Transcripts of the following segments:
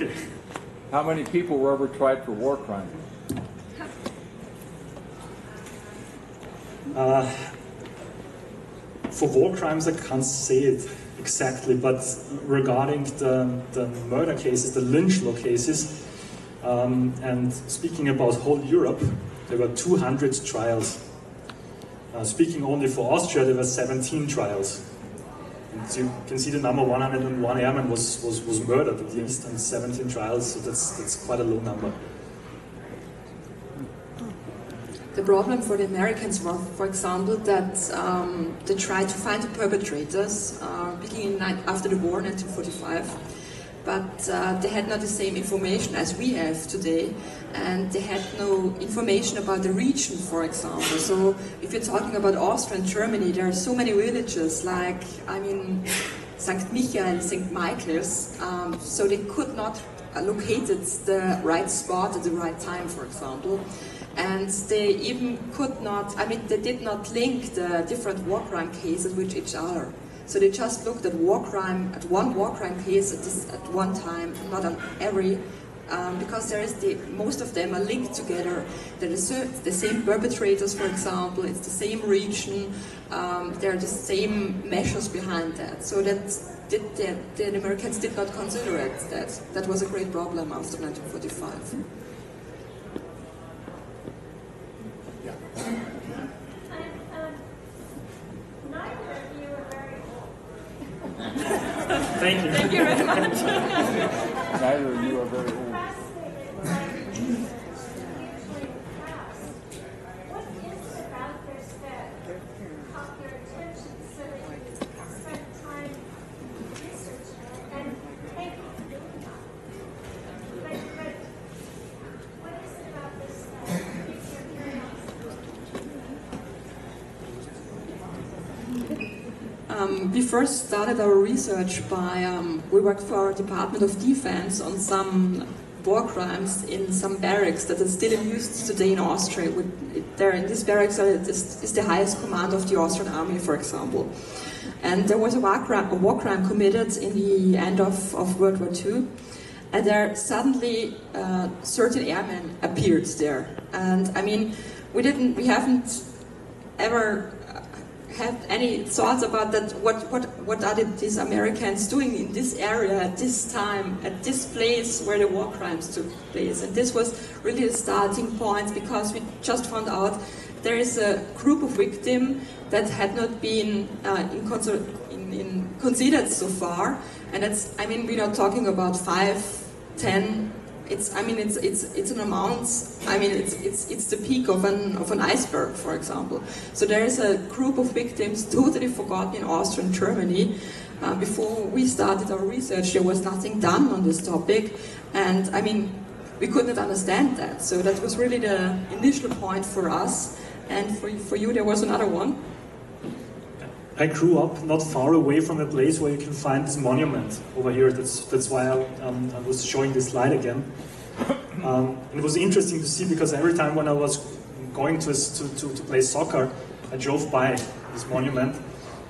Okay. How many people were ever tried for war crimes? For war crimes, I can't say it exactly, but regarding the murder cases, the lynch law cases, and speaking about whole Europe, there were 200 trials. Speaking only for Austria, there were 17 trials. And you can see the number 101 airmen was murdered at least, and 17 trials, so that's quite a low number. The problem for the Americans was, for example, that they tried to find the perpetrators beginning after the war, 1945, but they had not the same information as we have today, and they had no information about the region, for example. So if you're talking about Austria and Germany, there are so many villages, like, I mean, St. Michael, St. Michael's, so they could not locate the right spot at the right time, for example. And they even could not, I mean, they did not link the different war crime cases with each other. So they just looked at one war crime case at one time, not on every, because most of them are linked together. They're the same perpetrators, for example, it's the same region, there are the same measures behind that. So that the Americans did not consider it. That was a great problem after 1945. Thank you. Thank you very much. Neither of you are very old. What is it about this that caught your attention so that you spent time researching it? And thank you for doing that. But what is it about this that piqued your curiosity? We first started our research by, we worked for our Department of Defense on some war crimes in some barracks that are still in use today in Austria. There in these barracks is the highest command of the Austrian army, for example. And there was a war crime committed in the end of World War II, and there suddenly certain airmen appeared there. And I mean, we haven't ever had any thoughts about that. What are these Americans doing in this area at this time, at this place where the war crimes took place? And this was really the starting point, because we just found out there is a group of victims that had not been considered so far, and it's, I mean, we're not talking about 5, 10. It's an amount. I mean, it's the peak of an iceberg, for example. So there is a group of victims totally forgotten in Austria and Germany. Before we started our research, there was nothing done on this topic, and I mean, we could not understand that. So that was really the initial point for us, and for you, there was another one. I grew up not far away from a place where you can find this monument over here. That's why I was showing this slide again. And it was interesting to see, because every time when I was going to play soccer, I drove by this monument,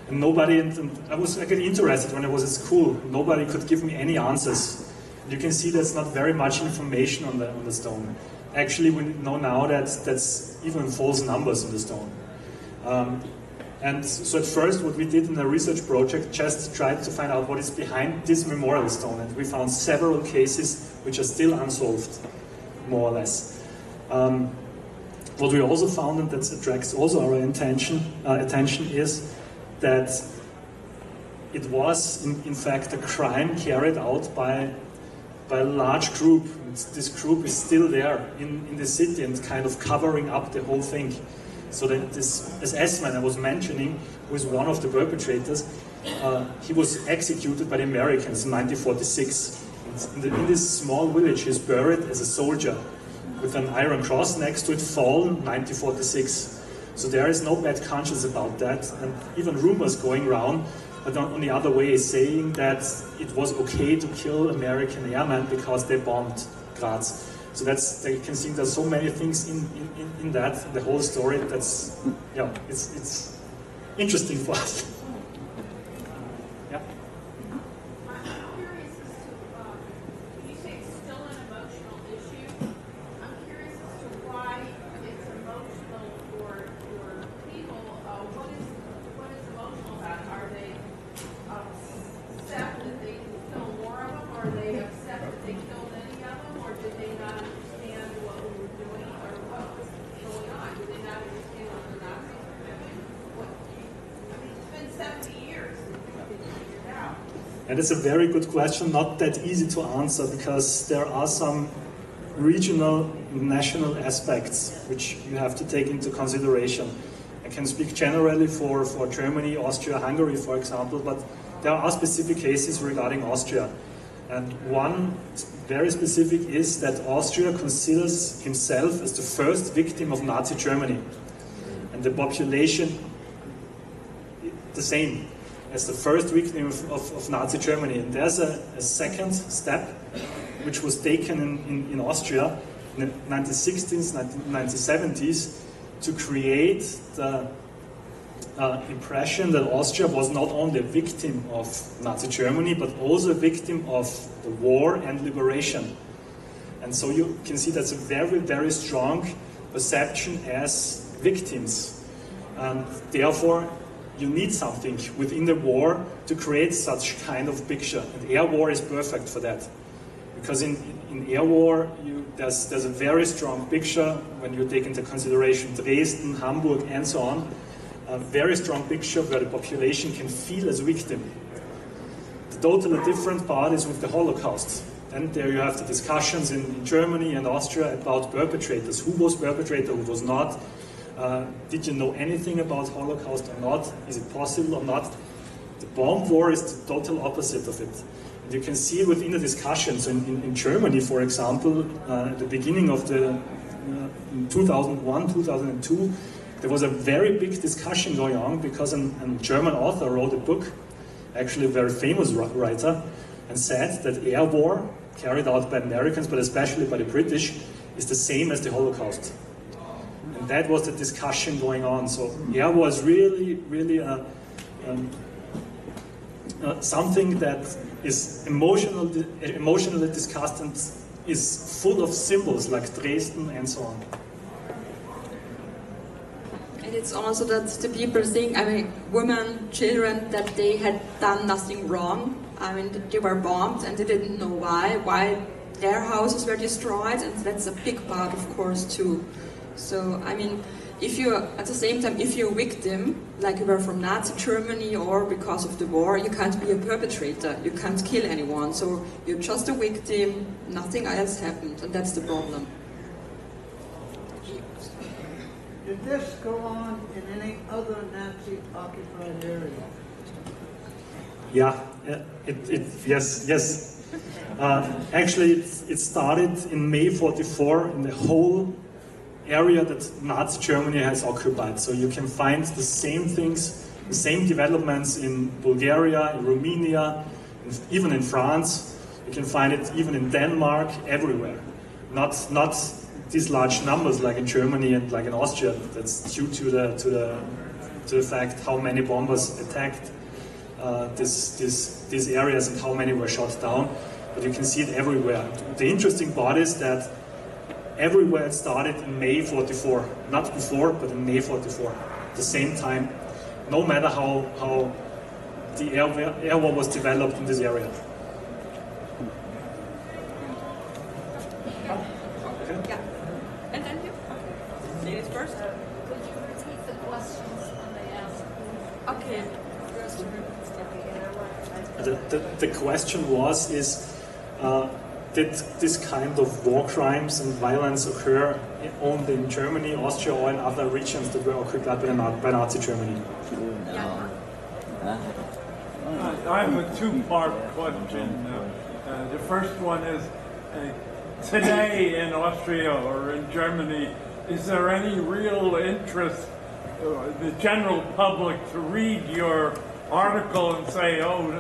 and nobody. And I was getting interested when I was at school. Nobody could give me any answers. And you can see there's not very much information on the stone. Actually, we know now that that's even false numbers on the stone. And so at first what we did in the research project, just tried to find out what is behind this memorial stone, and we found several cases which are still unsolved, more or less. What we also found, and that attracts also our attention, is that it was in fact a crime carried out by a large group. This group is still there in the city and kind of covering up the whole thing. So that this SS-man I was mentioning, who is one of the perpetrators, he was executed by the Americans in 1946. In this small village, he's buried as a soldier with an iron cross next to it, fallen 1946. So there is no bad conscience about that, and even rumors going around, but on the other way, saying that it was okay to kill American airmen because they bombed Graz. So you can see there's so many things in the whole story. That's, yeah, it's interesting for us. Yeah. I'm curious as to, you say that they killed any of them, or did they not understand what we were doing, or what was going on? Did they not understand what the Nazis were doing? I mean, it's been 70 years since we figured it out. And it's a very good question, not that easy to answer, because there are some regional, national aspects which you have to take into consideration. I can speak generally for Germany, Austria, Hungary, for example, but there are specific cases regarding Austria. And one very specific is that Austria considers himself as the first victim of Nazi Germany. And the population, the same as the first victim of Nazi Germany. And there's a second step which was taken in Austria in the 1960s, 1970s, to create the impression that Austria was not only a victim of Nazi Germany, but also a victim of the war and liberation. And so you can see that's a very, very strong perception as victims. And therefore, you need something within the war to create such kind of picture. And air war is perfect for that. Because in air war, there's a very strong picture when you take into consideration Dresden, Hamburg, and so on. A very strong picture where the population can feel as a victim. The totally different part is with the Holocaust. And there you have the discussions in Germany and Austria about perpetrators. Who was perpetrator, who was not? Did you know anything about Holocaust or not? Is it possible or not? The bomb war is the total opposite of it. And you can see within the discussions in Germany, for example, at the beginning of the 2001, 2002, there was a very big discussion going on because a German author wrote a book, actually a very famous writer, and said that air war carried out by Americans, but especially by the British, is the same as the Holocaust. And that was the discussion going on. So air war is really, really something that is emotionally discussed and is full of symbols like Dresden and so on. And it's also that the people think, I mean, women, children, that they had done nothing wrong. I mean, that they were bombed and they didn't know why their houses were destroyed, and that's a big part, of course, too. So, I mean, if you, at the same time, if you're a victim, like you were from Nazi Germany or because of the war, you can't be a perpetrator, you can't kill anyone. So you're just a victim, nothing else happened, and that's the problem. Did this go on in any other Nazi-occupied area? Yeah, yes. Actually, it started in May '44 in the whole area that Nazi Germany has occupied. So you can find the same things, the same developments in Bulgaria, in Romania, even in France. You can find it even in Denmark, everywhere. Not these large numbers like in Germany and like in Austria. That's due to the fact how many bombers attacked these areas and how many were shot down. But you can see it everywhere. The interesting part is that everywhere it started in May '44, not before, but in May '44, the same time, no matter how the air war was developed in this area. Yeah. And then you? Ladies first? Could you repeat the questions when they asked? Okay. The question was, did this kind of war crimes and violence occur only in Germany, Austria, or in other regions that were occupied by Nazi Germany? I have a two-part question. The first one is, today in Austria or in Germany, is there any real interest, the general public, to read your article and say, oh,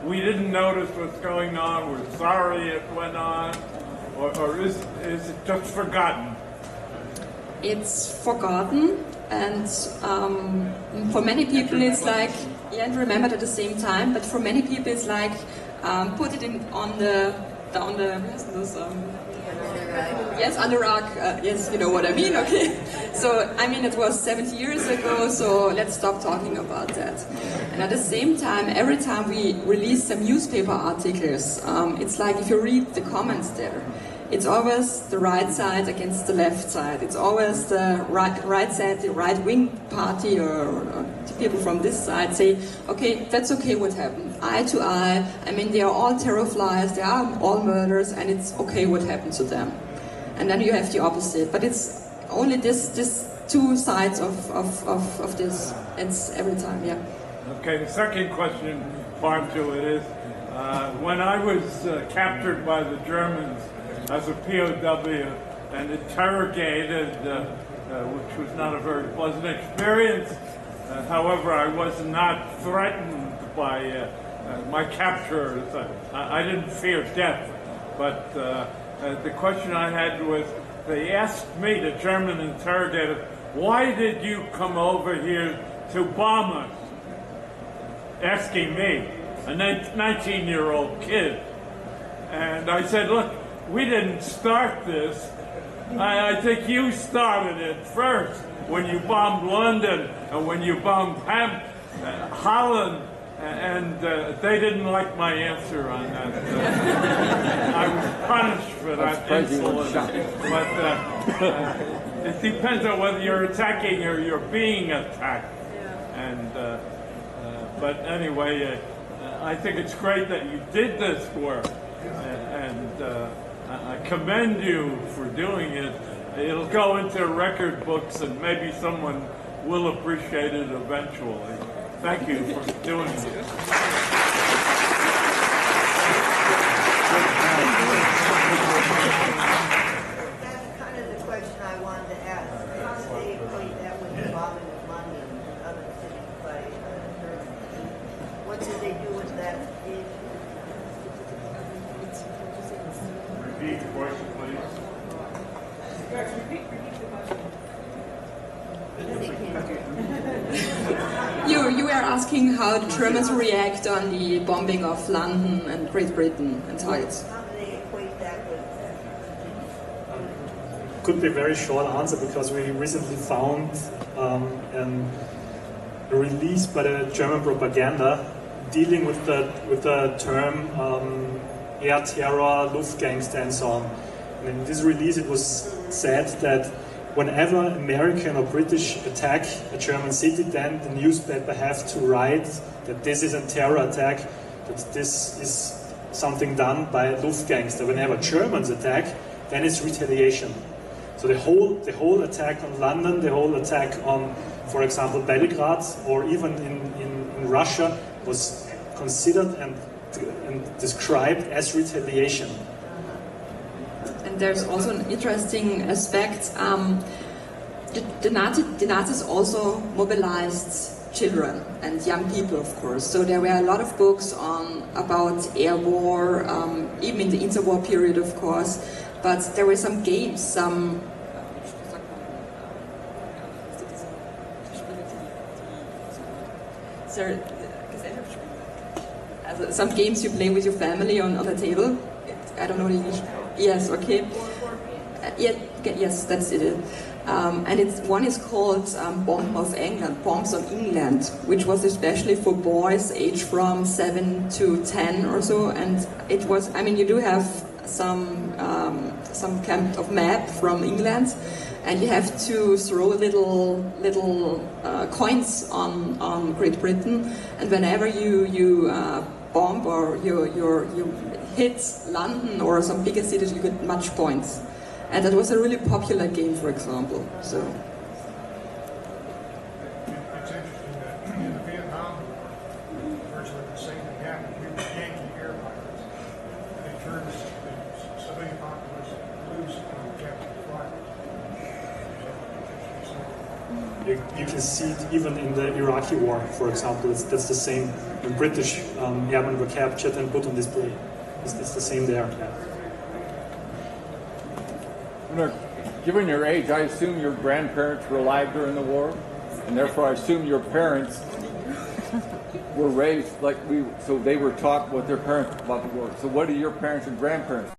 we didn't notice what's going on, we're sorry it went on, or is it just forgotten? It's forgotten, and for many people it's like, yeah, and remembered at the same time, but for many people it's like, put it on the down the, yes, Anorak, yes, you know what I mean, okay. So, I mean, it was 70 years ago, so let's stop talking about that. And at the same time, every time we release some newspaper articles, it's like if you read the comments there, it's always the right side against the left side. It's always the right side, the right-wing party, or the people from this side say, okay, that's okay what happened. Eye to eye, I mean, they are all terror flies, they are all murders, and it's okay what happened to them. And then you have the opposite. But it's only this two sides of this. It's every time, yeah. Okay, the second question part to it is, when I was captured by the Germans as a POW and interrogated, which was not a very pleasant experience. However, I was not threatened by my captors. I didn't fear death, but the question I had was, they asked me, the German interrogator, why did you come over here to bomb us? Asking me, a 19-year-old kid. And I said, look, we didn't start this. I think you started it first when you bombed London and when you bombed Holland, and they didn't like my answer on that. I was punished for that insolence. But it depends on whether you're attacking or you're being attacked. And but anyway, I think it's great that you did this work, and I commend you for doing it. It'll go into record books, and maybe someone will appreciate it eventually. Thank you for doing it. That's kind of the question I wanted to ask. How do they equate that with the bombing of London and other cities by Germany? What did they do with that issue? Repeat the question, please. You were asking how the Germans react on the bombing of London and Great Britain and how it's... How do they equate that with Could be a very short answer because we recently found a release by the German propaganda dealing with the term air terror, Luftgangster, and so on. And in this release, it was said that whenever American or British attack a German city, then the newspaper have to write that this is a terror attack, that this is something done by Luftgangster. Whenever Germans attack, then it's retaliation. So the whole attack on London, the whole attack on, for example, Belgrade, or even in Russia, was considered and described as retaliation. And there's also an interesting aspect. The Nazis also mobilized children and young people, of course. So there were a lot of books about air war, even in the interwar period, of course. But there were some games, some games you play with your family on the table. I don't know the English. Yes, okay. Yes, that's it. And one is called Bomb of England, Bombs on England, which was especially for boys aged from 7 to 10 or so. And it was, I mean, you do have some kind of map from England, and you have to throw little coins on Great Britain, and whenever you bomb or you hit London or some bigger cities, you get much points. And that was a really popular game, for example. So. It's interesting that in the Vietnam War, virtually the same thing happened. We were Yankee air pilots. They turned the civilian populace loose on captured fighters. You can see it even in the Iraqi war, for example. That's the same. When British airmen were captured and put on display. It's the same there. Yeah. Given your age, I assume your grandparents were alive during the war, and therefore I assume your parents were raised like we, so they were taught what their parents about the war. So what do your parents and grandparents